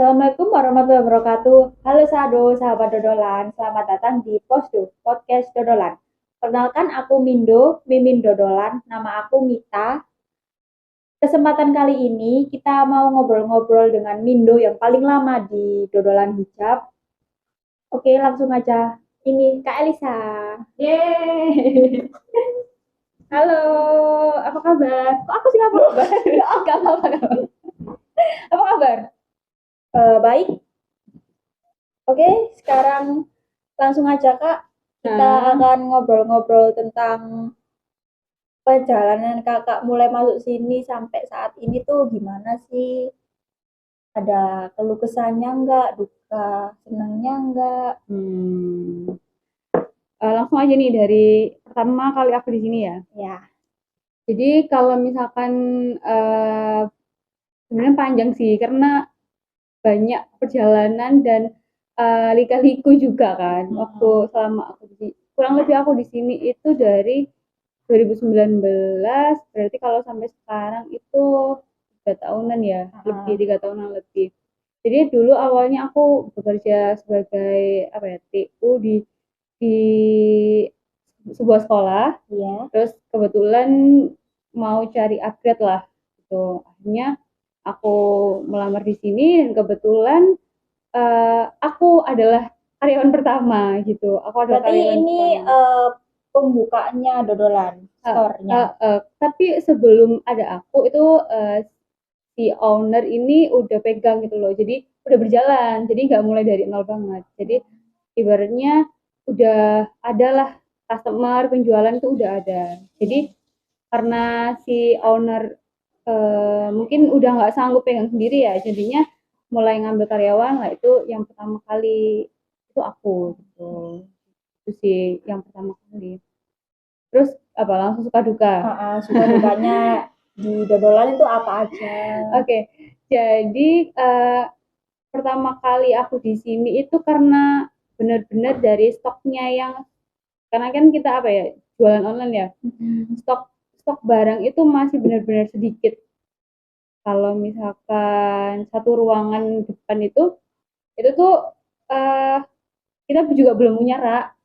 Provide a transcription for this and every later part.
Assalamualaikum warahmatullahi wabarakatuh. Halo Sado, sahabat Dodolan. Selamat datang di Posdo, Podcast Dodolan. Perkenalkan aku Mindo, Mimin Dodolan. Nama aku Mita. Kesempatan kali ini kita mau ngobrol-ngobrol dengan Mindo yang paling lama di Dodolan Hijab. Oke, langsung aja. Ini Kak Elisa. Yeay. Halo, apa kabar? Kok aku sih apa kabar? Oh, gak apa-apa. Apa kabar? Baik. Oke, sekarang langsung aja Kak. Kita akan ngobrol-ngobrol tentang perjalanan Kakak mulai masuk sini sampai saat ini tuh gimana sih? Ada keluh kesahnya enggak? Duka senangnya enggak? Langsung aja nih dari pertama kali aku di sini ya. Ya. Jadi kalau misalkan sebenarnya panjang sih karena banyak perjalanan dan lika-liku juga kan. Waktu selama aku kurang lebih aku di sini itu dari 2019, berarti kalau sampai sekarang itu 3 tahunan ya, lebih 3 tahunan lebih. Jadi dulu awalnya aku bekerja sebagai apa ya, TU di sebuah sekolah. Iya. Terus kebetulan mau cari upgrade lah gitu. Akhirnya aku melamar di sini dan kebetulan aku adalah karyawan pertama gitu. Aku adalah Berarti karyawan ini pertama. pembukaannya Dodolan store-nya. Tapi sebelum ada aku itu si owner ini udah pegang gitu loh, jadi udah berjalan, jadi nggak mulai dari nol banget. Jadi ibaratnya udah ada lah customer, penjualan itu udah ada. Jadi karena si owner mungkin udah nggak sanggup pegang sendiri ya, jadinya mulai ngambil karyawan lah. Itu yang pertama kali itu aku gitu. Itu sih yang pertama kali. Terus apa, langsung suka duka? Suka dukanya di Dodolan itu apa aja? Oke, jadi pertama kali aku di sini itu karena benar-benar dari stoknya yang, karena kan kita apa ya, jualan online ya, stok stok barang itu masih benar-benar sedikit. Kalau misalkan satu ruangan depan itu tuh uh, kita juga belum punya rak,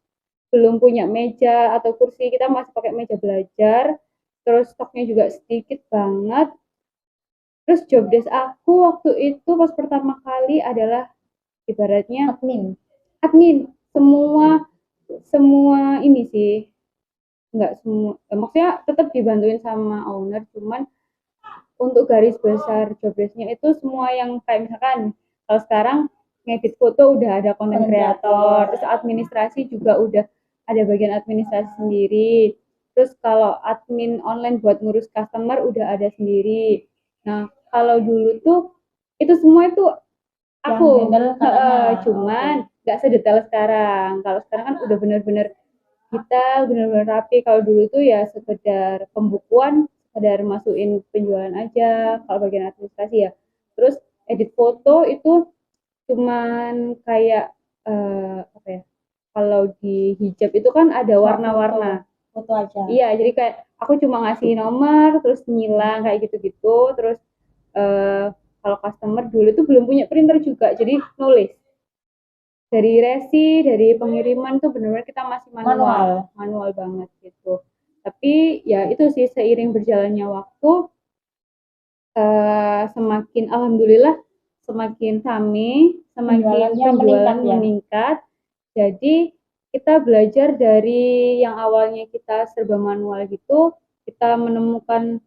belum punya meja atau kursi, kita masih pakai meja belajar. Terus stoknya juga sedikit banget. Terus job desk aku waktu itu pas pertama kali adalah ibaratnya admin semua semua ini sih, nggak semua, maksudnya tetap dibantuin sama owner, cuman untuk garis besar job desknya itu semua yang kayak misalkan kalau sekarang ngedit foto udah ada konten kreator, terus administrasi juga udah ada bagian administrasi sendiri, terus kalau admin online buat ngurus customer udah ada sendiri. Nah kalau dulu tuh itu semua itu aku cuman nggak sedetail sekarang. Kalau sekarang kan udah bener-bener kita bener-bener rapi. Kalau dulu tuh ya sekedar pembukuan, sekedar masukin penjualan aja. Kalau bagian administrasi ya, terus edit foto itu cuman kayak apa ya, kalau di hijab itu kan ada warna-warna foto aja. Iya, jadi kayak aku cuma ngasih nomor terus nyilang kayak gitu-gitu. Terus kalau customer dulu tuh belum punya printer juga, jadi nulis dari resi, dari pengiriman tuh benar-benar kita masih manual banget gitu. Tapi ya itu sih, seiring berjalannya waktu semakin alhamdulillah semakin rame, semakin penjualan meningkat. Jadi kita belajar dari yang awalnya kita serba manual gitu, kita menemukan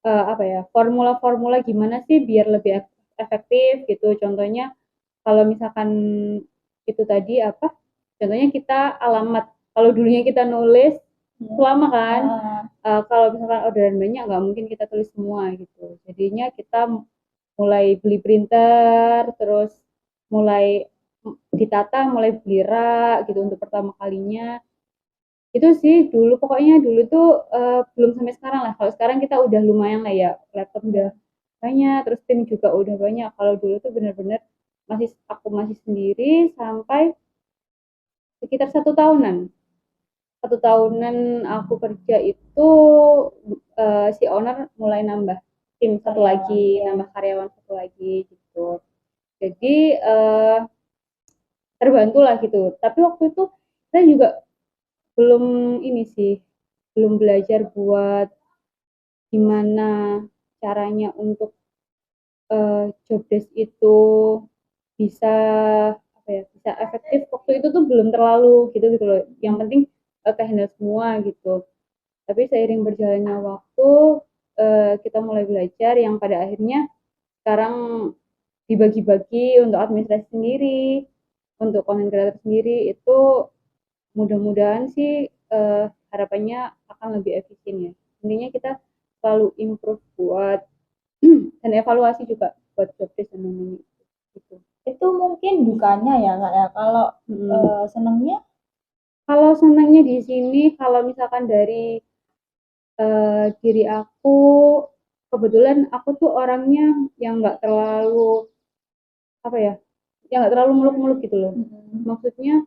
apa ya, formula-formula gimana sih biar lebih efektif gitu. Contohnya kalau misalkan itu tadi apa, contohnya kita alamat, kalau dulunya kita nulis lama kan, kalau misalkan orderan banyak nggak mungkin kita tulis semua gitu, jadinya kita mulai beli printer, terus mulai ditata, mulai beli rak gitu untuk pertama kalinya. Itu sih dulu, pokoknya dulu tuh belum sampai sekarang lah. Kalau sekarang kita udah lumayan lah ya, laptop udah banyak, terus tim juga udah banyak. Kalau dulu tuh bener-bener aku masih sendiri sampai sekitar 1 tahunan. 1 tahunan aku kerja itu si owner mulai nambah tim satu lagi, nambah karyawan satu lagi gitu. Jadi terbantu lah gitu. Tapi waktu itu saya juga belum ini sih, belum belajar buat gimana caranya untuk job desk itu bisa apa ya, bisa efektif. Waktu itu tuh belum terlalu gitu gitu loh. Yang penting kehandle semua gitu. Tapi seiring berjalannya waktu kita mulai belajar yang pada akhirnya sekarang dibagi-bagi untuk administrasi sendiri, untuk content creator sendiri itu mudah-mudahan sih harapannya akan lebih efisien ya. Intinya kita selalu improve buat dan evaluasi juga buat job desk dan lain-lain gitu. Itu mungkin bukannya ya Kak ya, kalau senangnya? Kalau senangnya di sini, kalau misalkan dari diri aku, kebetulan aku tuh orangnya yang nggak terlalu apa ya, yang nggak terlalu muluk-muluk gitu loh. Maksudnya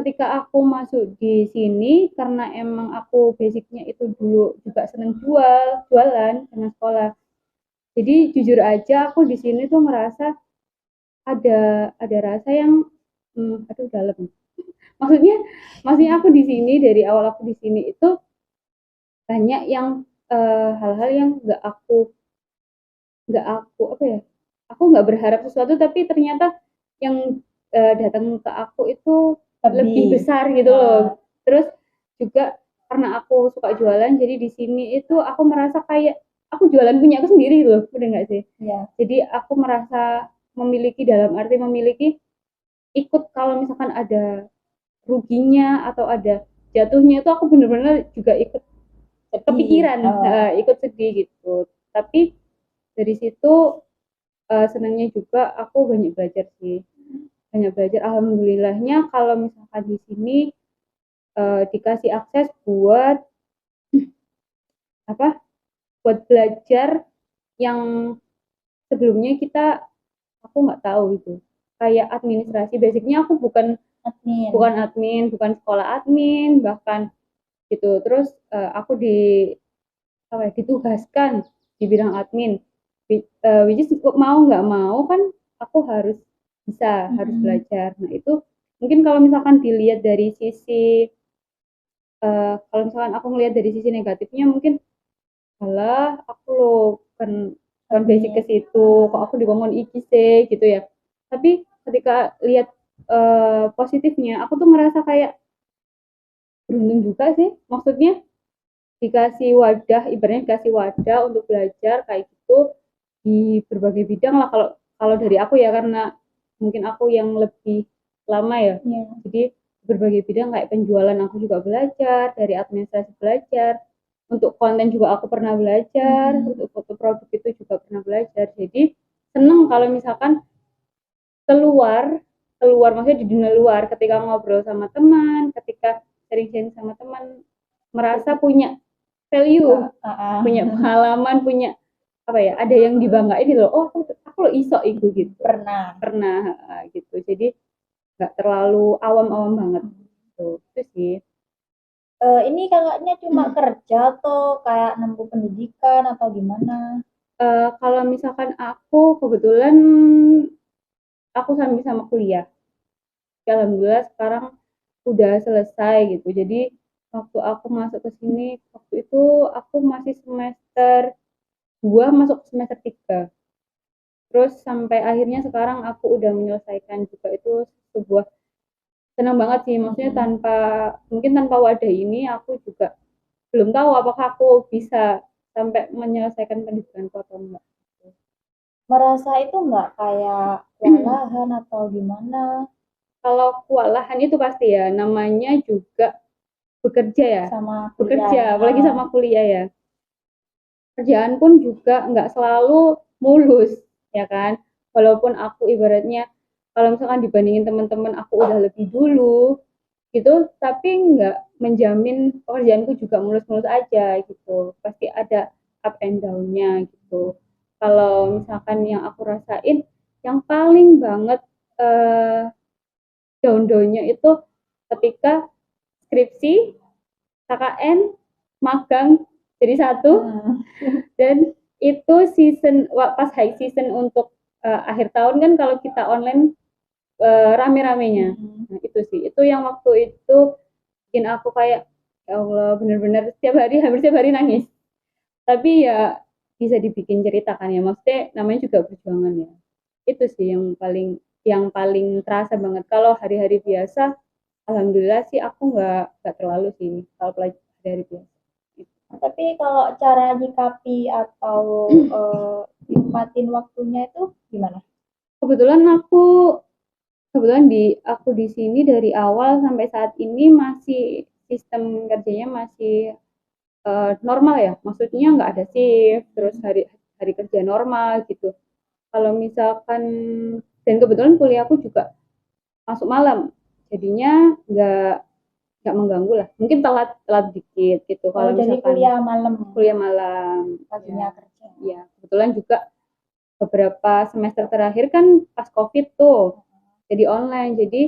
ketika aku masuk di sini karena emang aku basicnya itu dulu juga seneng jualan sama sekolah. Jadi jujur aja aku di sini tuh merasa ada rasa yang aduh dalam. Maksudnya maksudnya aku di sini dari awal aku di sini itu banyak yang hal-hal yang nggak aku apa ya, aku nggak berharap sesuatu tapi ternyata yang datang ke aku itu lebih besar gitu loh. Terus juga karena aku suka jualan jadi di sini itu aku merasa kayak aku jualan punya aku sendiri loh, udah nggak sih? Iya. Jadi aku merasa memiliki, dalam arti memiliki, ikut kalau misalkan ada ruginya atau ada jatuhnya itu aku bener-bener juga ikut kepikiran, ikut sedih gitu. Tapi dari situ senangnya juga aku banyak belajar sih, banyak belajar. Alhamdulillahnya kalau misalkan di sini dikasih akses buat apa, buat belajar yang sebelumnya aku nggak tahu itu, kayak administrasi. Basicnya aku bukan bukan sekolah admin bahkan gitu. Terus aku ditugaskan di bidang admin, which is mau nggak mau kan aku harus harus belajar. Nah itu mungkin kalau misalkan dilihat dari sisi kalau misalkan aku ngelihat dari sisi negatifnya mungkin alah aku loh kan basic ke situ kok aku ngomong iki sih gitu ya. Tapi ketika lihat positifnya aku tuh merasa kayak beruntung juga sih, maksudnya dikasih wadah, ibaratnya dikasih wadah untuk belajar kayak gitu di berbagai bidang lah. Kalau kalau dari aku ya, karena mungkin aku yang lebih lama ya, jadi berbagai bidang kayak penjualan aku juga belajar, dari administrasi belajar, untuk konten juga aku pernah belajar, untuk foto produk itu juga pernah belajar. Jadi seneng kalau misalkan keluar keluar maksudnya di dunia luar, ketika ngobrol sama teman, ketika sharing-sharing sama teman, merasa punya value, punya pengalaman, punya apa ya, ada yang dibanggain gitu loh. Oh aku lo iso itu gitu, pernah gitu. Jadi nggak terlalu awam-awam banget gitu. Itu sih. Ini kakaknya cuma kerja atau kayak nempuh pendidikan atau gimana? Kalau misalkan aku kebetulan aku sambil sama kuliah. Alhamdulillah sekarang udah selesai gitu. Jadi waktu aku masuk ke sini, waktu itu aku masih semester 2 masuk semester 3. Terus sampai akhirnya sekarang aku udah menyelesaikan juga. Itu sebuah senang banget sih, maksudnya mungkin tanpa wadah ini aku juga belum tahu apakah aku bisa sampai menyelesaikan pendidikanku atau enggak. Merasa itu enggak kayak kewalahan atau gimana? Kalau kewalahan itu pasti ya, namanya juga bekerja ya, sama bekerja apalagi sama kuliah ya. Kerjaan pun juga nggak selalu mulus ya kan, walaupun aku ibaratnya kalau misalkan dibandingin teman-teman aku udah lebih dulu gitu, tapi nggak menjamin pekerjaanku juga mulus-mulus aja gitu, pasti ada up and down-nya gitu. Kalau misalkan yang aku rasain yang paling banget down-downnya itu ketika skripsi, KKN, magang jadi satu, dan itu season pas high season untuk akhir tahun kan kalau kita online rame-ramenya. Nah, itu sih. Itu yang waktu itu bikin aku kayak ya Allah, bener-bener setiap hari hampir setiap hari nangis. Tapi ya bisa dibikin cerita kan ya. Maksudnya namanya juga perjuangan ya. Itu sih yang paling terasa banget. Kalau hari-hari biasa, alhamdulillah sih aku nggak terlalu sih kalau hari-hari biasa. Tapi kalau cara nyikapi atau nikmatin waktunya itu gimana? Kebetulan aku di sini dari awal sampai saat ini masih sistem kerjanya masih normal ya, maksudnya nggak ada shift, terus hari hari kerja normal gitu. Kalau misalkan dan kebetulan kuliahku juga masuk malam, jadinya nggak mengganggu lah. Mungkin telat telat dikit gitu. Oh, Kalau jadi misalkan kuliah malam, paginya kerja. ya kebetulan juga beberapa semester terakhir kan pas COVID tuh jadi online, jadi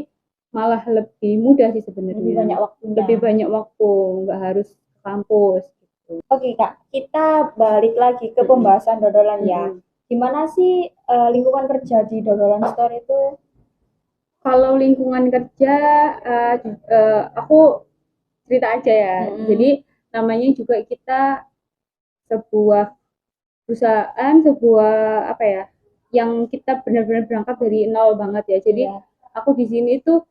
malah lebih mudah sih sebenarnya. Lebih banyak waktunya. Lebih banyak waktu, nggak harus ke kampus gitu. Oke Kak, kita balik lagi ke pembahasan dodolan ya. Gimana sih lingkungan kerja di Dodolan Store itu? Kalau lingkungan kerja, aku cerita aja ya. Jadi namanya juga kita sebuah perusahaan, sebuah apa ya, yang kita benar-benar berangkat dari nol banget ya. Jadi aku di sini tuh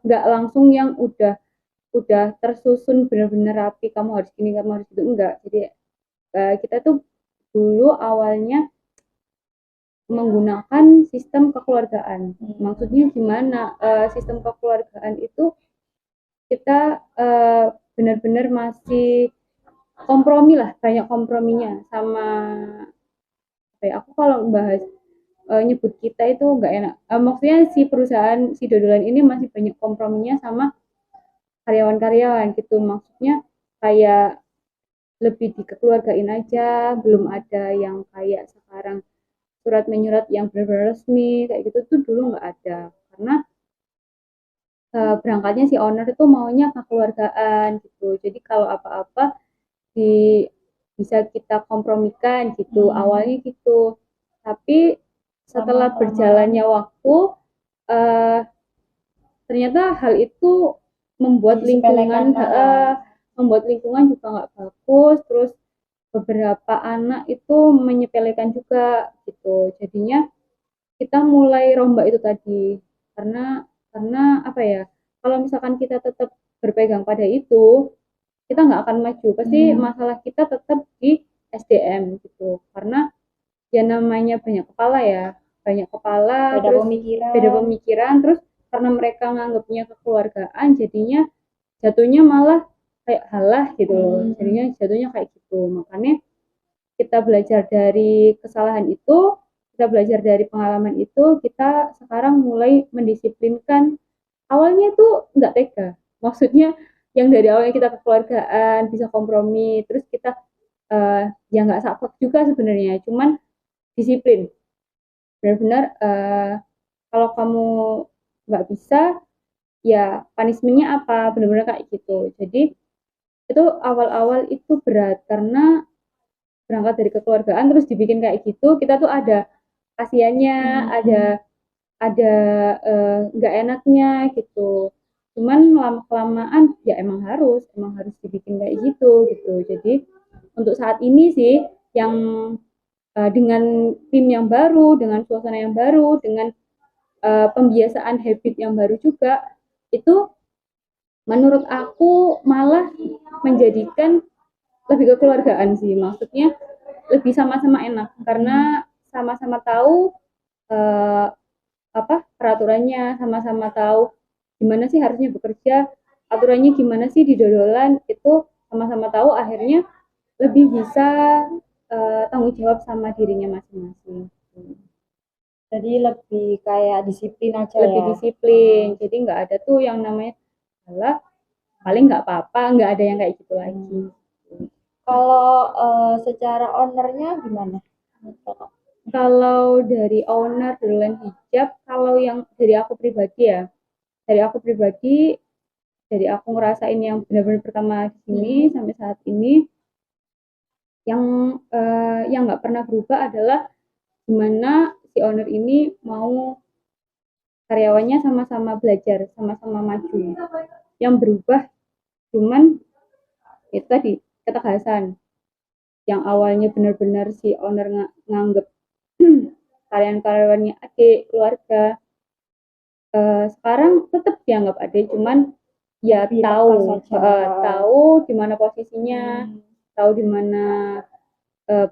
nggak langsung yang udah tersusun benar-benar rapi, kamu harus gini, kamu harus gitu, enggak. Jadi kita tuh dulu awalnya menggunakan sistem kekeluargaan. Maksudnya gimana? Sistem kekeluargaan itu kita benar-benar masih kompromi lah, banyak komprominya sama apa ya, aku kalau bahas nyebut kita itu nggak enak. Maksudnya si perusahaan si Dodolan ini masih banyak komprominya sama karyawan-karyawan gitu. Maksudnya kayak lebih dikeluargain aja, belum ada yang kayak sekarang surat menyurat yang benar-benar resmi kayak gitu tuh dulu nggak ada, karena berangkatnya si owner itu maunya kekeluargaan gitu. Jadi kalau apa-apa di bisa kita kompromikan gitu, awalnya gitu. Tapi setelah berjalannya waktu uh, ternyata hal itu membuat lingkungan juga nggak bagus. Terus beberapa anak itu menyepelekan juga gitu, jadinya kita mulai rombak itu tadi. Karena apa ya, kalau misalkan kita tetap berpegang pada itu, kita nggak akan maju, pasti masalah kita tetap di SDM gitu. Karena ya namanya banyak kepala ya, banyak kepala, beda pemikiran, terus karena mereka nganggapnya kekeluargaan, jadinya jatuhnya malah kayak halah gitu loh. Jadinya jatuhnya kayak gitu. Makanya kita belajar dari kesalahan itu, kita belajar dari pengalaman itu, kita sekarang mulai mendisiplinkan. Awalnya tuh nggak tega, maksudnya yang dari awalnya kita kekeluargaan bisa kompromi, terus kita ya nggak saklek juga sebenarnya, cuman disiplin benar-benar kalau kamu nggak bisa ya punishmentnya apa, benar-benar kayak gitu. Jadi itu awal-awal itu berat karena berangkat dari kekeluargaan terus dibikin kayak gitu, kita tuh ada kasihannya, ada nggak enaknya gitu. Cuman lama kelamaan ya emang harus dibikin kayak gitu. Jadi untuk saat ini sih yang dengan tim yang baru, dengan suasana yang baru, dengan pembiasaan habit yang baru juga, itu menurut aku malah menjadikan lebih kekeluargaan sih. Maksudnya lebih sama-sama enak karena sama-sama tahu eh, apa peraturannya, sama-sama tahu gimana sih harusnya bekerja, aturannya gimana sih di Dodolan, itu sama-sama tahu, akhirnya lebih bisa tanggung jawab sama dirinya masing-masing. Jadi lebih kayak disiplin aja Lebih ya. disiplin, jadi nggak ada tuh yang namanya salah paling nggak apa-apa, nggak ada yang kayak gitu lagi. Kalau secara ownernya gimana? Kalau dari owner Dodolan Hijab, kalau yang dari aku pribadi ya, dari aku ngerasain yang benar-benar pertama di sini sampai saat ini, yang nggak pernah berubah adalah gimana si owner ini mau karyawannya sama-sama belajar, sama-sama maju. Yang berubah cuman itu tadi ketegasan. Yang awalnya benar-benar si owner nganggep karyawan-karyawannya adik, keluarga, sekarang tetap dianggap adik, cuman ya tahu di mana posisinya, tahu di mana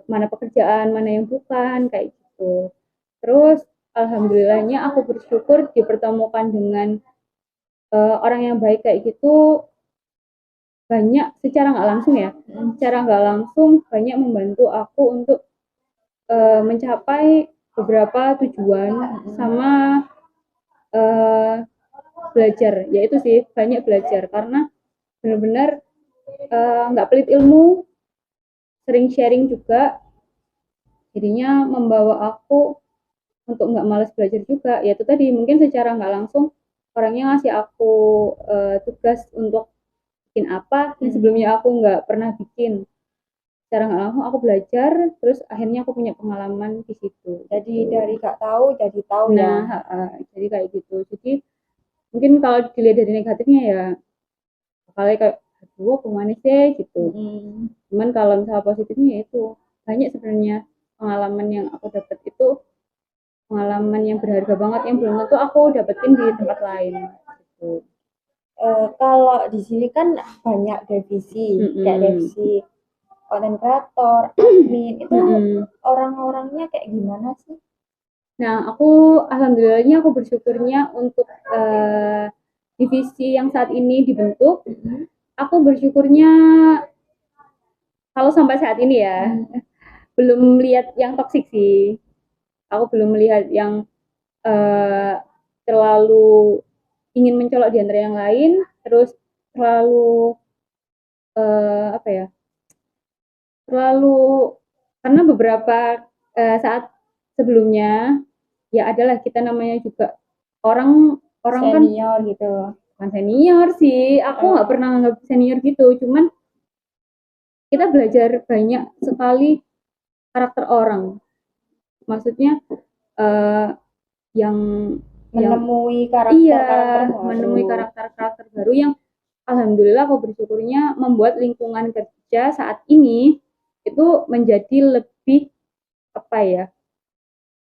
mana pekerjaan, mana yang bukan, kayak gitu. Terus alhamdulillahnya aku bersyukur dipertemukan dengan orang yang baik kayak gitu, banyak secara nggak langsung ya, secara nggak langsung banyak membantu aku untuk mencapai beberapa tujuan sama belajar, yaitu sih banyak belajar karena benar-benar nggak pelit ilmu, sering sharing juga, jadinya membawa aku untuk nggak malas belajar juga. Ya itu tadi mungkin secara nggak langsung orangnya ngasih aku tugas untuk bikin apa yang sebelumnya aku nggak pernah bikin. Secara nggak langsung aku belajar, terus akhirnya aku punya pengalaman di situ. Jadi dari nggak tahu jadi tahu nah, ya. Jadi kayak gitu. Jadi mungkin kalau dilihat dari negatifnya ya kali kayak aduh kemana sih gitu. Cuman kalau misalnya positifnya ya itu banyak sebenarnya pengalaman yang aku dapat itu pengalaman yang berharga banget yang belum tentu aku dapetin di tempat lain gitu. Kalau di sini kan banyak divisi, kayak divisi content creator, admin, itu orang-orangnya kayak gimana sih? Nah, aku alhamdulillahnya aku bersyukurnya untuk divisi yang saat ini dibentuk. Aku bersyukurnya kalau sampai saat ini ya, belum melihat yang toksik sih. Aku belum melihat yang terlalu ingin mencolok di antara yang lain, terus terlalu apa ya? Terlalu karena beberapa saat sebelumnya ya adalah kita namanya juga orang senior kan, gitu. Bukan senior sih, aku nggak pernah nganggap senior gitu, cuman kita belajar banyak sekali karakter orang. Maksudnya yang menemui karakter-karakter baru. Menemui karakter-karakter baru yang alhamdulillah aku bersyukurnya membuat lingkungan kerja saat ini itu menjadi lebih apa ya,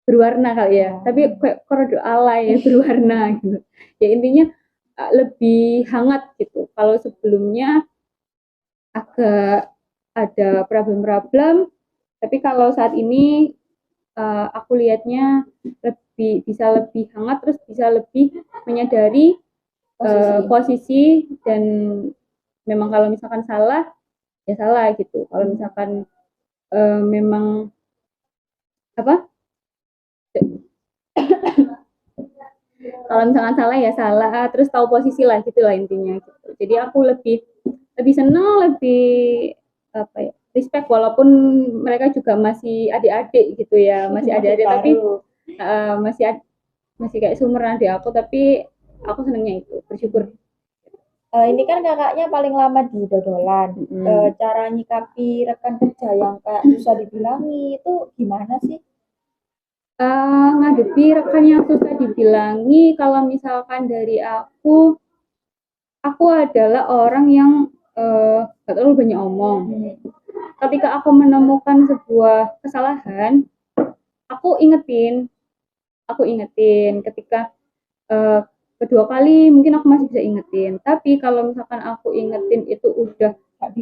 berwarna kali ya, tapi kayak kordo alay ya, berwarna gitu. Ya intinya lebih hangat gitu. Kalau sebelumnya agak ada problem-problem, tapi kalau saat ini aku lihatnya bisa lebih hangat, terus bisa lebih menyadari posisi dan memang kalau misalkan salah ya salah gitu. Kalau misalkan memang apa kalau misalkan salah ya salah, terus tahu posisi lah gitu lah intinya gitu. Jadi aku lebih senang, lebih apa ya, respect walaupun mereka juga masih adik-adik gitu ya, masih adik-adik tapi masih kayak sumuran adik aku, tapi aku senangnya itu, bersyukur. Ini kan kakaknya paling lama di Dodolan. Cara nyikapi rekan kerja yang kayak susah dibilangi itu gimana sih? Ngadepi rekan yang susah dibilangi, kalau misalkan dari aku adalah orang yang gak terlalu banyak omong. Ketika aku menemukan sebuah kesalahan, aku ingetin ketika kedua kali mungkin aku masih bisa ingetin, tapi kalau misalkan aku ingetin itu udah nggak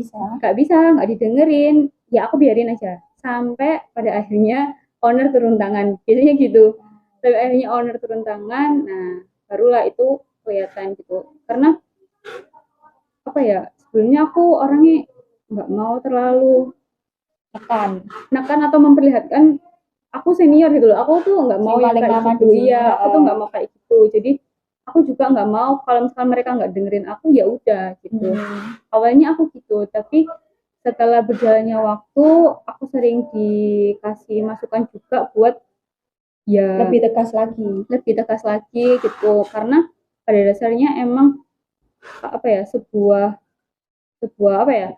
bisa nggak didengerin, ya aku biarin aja sampai pada akhirnya owner turun tangan, biasanya gitu. Sampai akhirnya owner turun tangan, nah barulah itu kelihatan gitu. Karena apa ya, sebelumnya aku orangnya nggak mau terlalu nekan atau memperlihatkan aku senior gitu loh. Aku tuh nggak mau yang kayak gitu. Iya, aku tuh nggak mau kayak gitu. Jadi aku juga nggak mau kalau misalkan mereka nggak dengerin aku, ya udah gitu. Awalnya aku gitu, tapi setelah berjalannya waktu aku sering dikasih masukan juga buat ya lebih tegas lagi gitu, karena pada dasarnya emang apa ya, sebuah apa ya,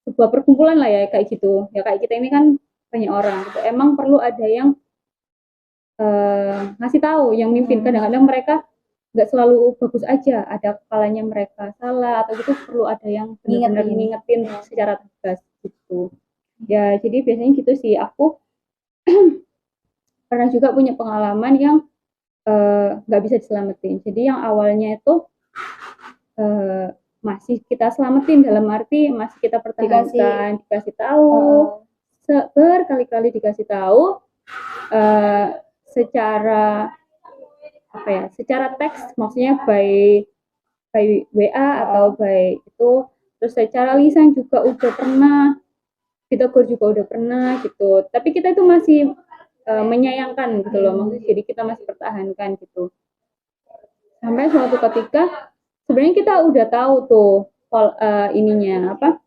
sebuah perkumpulan lah ya kayak gitu ya, kayak kita ini kan banyak orang gitu. Emang perlu ada yang ngasih tahu yang mimpin. Kadang-kadang mereka nggak selalu bagus aja, ada kalanya mereka salah atau gitu, perlu ada yang benar-benar ngingetin secara tegas gitu ya. Jadi biasanya gitu sih. Aku pernah juga punya pengalaman yang nggak bisa diselamatin. Jadi yang awalnya itu masih kita selamatin, dalam arti masih kita pertahankan, dikasih tahu, berkali-kali dikasih tahu, secara apa ya, secara teks, maksudnya by WA atau by itu, terus secara lisan juga udah pernah, ditegur juga udah pernah gitu, tapi kita itu masih menyayangkan gitu loh, maksudnya jadi kita masih pertahankan gitu. Sampai suatu ketika sebenarnya kita udah tahu tuh ininya apa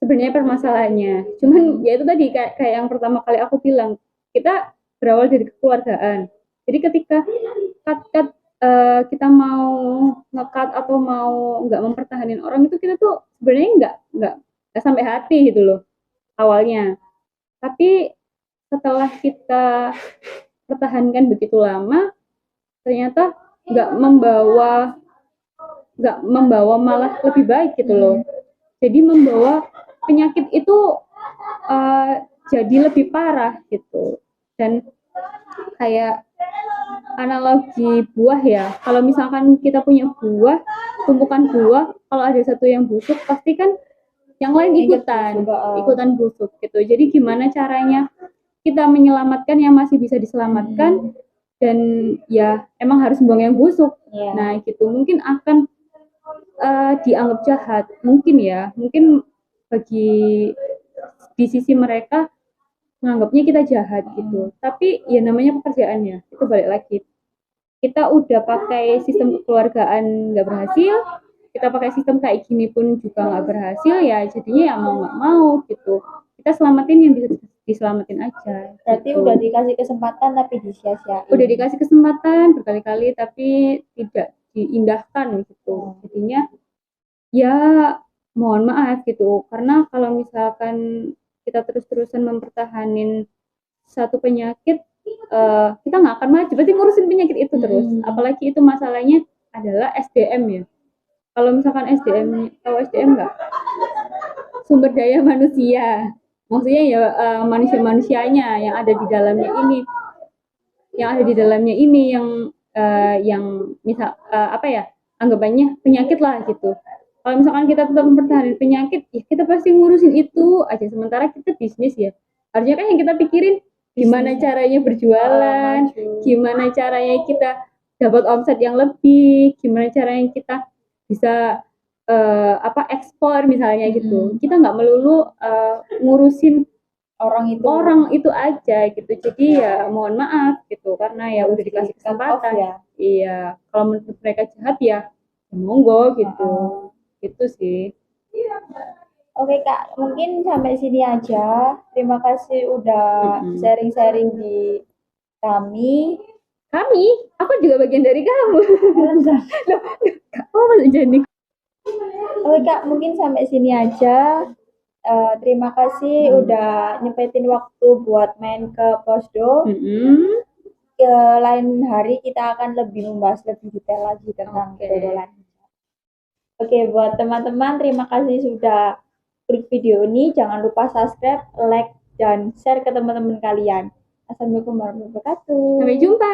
sebenarnya permasalahannya, cuman ya itu tadi kayak yang pertama kali aku bilang, kita berawal dari kekeluargaan. Jadi ketika kita mau ngekat atau mau nggak mempertahankan orang itu, kita tuh sebenarnya nggak sampai hati gitu loh awalnya, tapi setelah kita pertahankan begitu lama, ternyata nggak membawa malah lebih baik gitu loh. Jadi membawa penyakit itu jadi lebih parah gitu. Dan kayak analogi buah ya, kalau misalkan kita punya buah, tumpukan buah, kalau ada satu yang busuk pasti kan yang lain ikutan busuk gitu. Jadi gimana caranya kita menyelamatkan yang masih bisa diselamatkan, dan ya emang harus buang yang busuk. Nah gitu, mungkin akan dianggap jahat, mungkin ya, mungkin bagi di sisi mereka menganggapnya kita jahat gitu, tapi ya namanya pekerjaannya, itu balik lagi, kita udah pakai sistem kekeluargaan nggak berhasil, kita pakai sistem kayak gini pun juga nggak berhasil, ya jadinya ya mau nggak mau gitu, kita selamatin yang bisa diselamatin aja. Berarti gitu. Udah dikasih kesempatan tapi disia-siain. Udah dikasih kesempatan berkali-kali tapi tidak diindahkan gitu. Jadinya ya mohon maaf gitu, karena kalau misalkan kita terus-terusan mempertahanin satu penyakit, kita nggak akan maju, berarti ngurusin penyakit itu terus. Apalagi itu masalahnya adalah SDM ya. Kalau misalkan SDM, tahu SDM nggak? Sumber daya manusia, maksudnya ya manusia-manusianya yang ada di dalamnya ini, yang misal apa ya, anggapannya penyakit lah gitu. Kalau misalkan kita tetap mempertahankan penyakit, ya kita pasti ngurusin itu aja. Sementara kita bisnis ya, harusnya kan yang kita pikirin gimana caranya berjualan, gimana caranya kita dapat omset yang lebih, gimana caranya kita bisa ekspor misalnya gitu. Kita nggak melulu ngurusin orang itu aja gitu. Jadi ya mohon maaf gitu, karena ya udah dikasih kesempatan ya. Iya, kalau menurut mereka jahat ya monggo gitu. Itu sih. Oke Kak, mungkin sampai sini aja. Terima kasih udah sharing-sharing di kami. Aku juga bagian dari kamu. Loh, kamu masih jadi. Oke Kak, mungkin sampai sini aja. Terima kasih udah nyempetin waktu buat main ke Posdo. Lain hari kita akan lebih membahas lebih detail lagi tentang dodolan. Oke, buat teman-teman, terima kasih sudah klik video ini. Jangan lupa subscribe, like, dan share ke teman-teman kalian. Assalamualaikum warahmatullahi wabarakatuh. Sampai jumpa.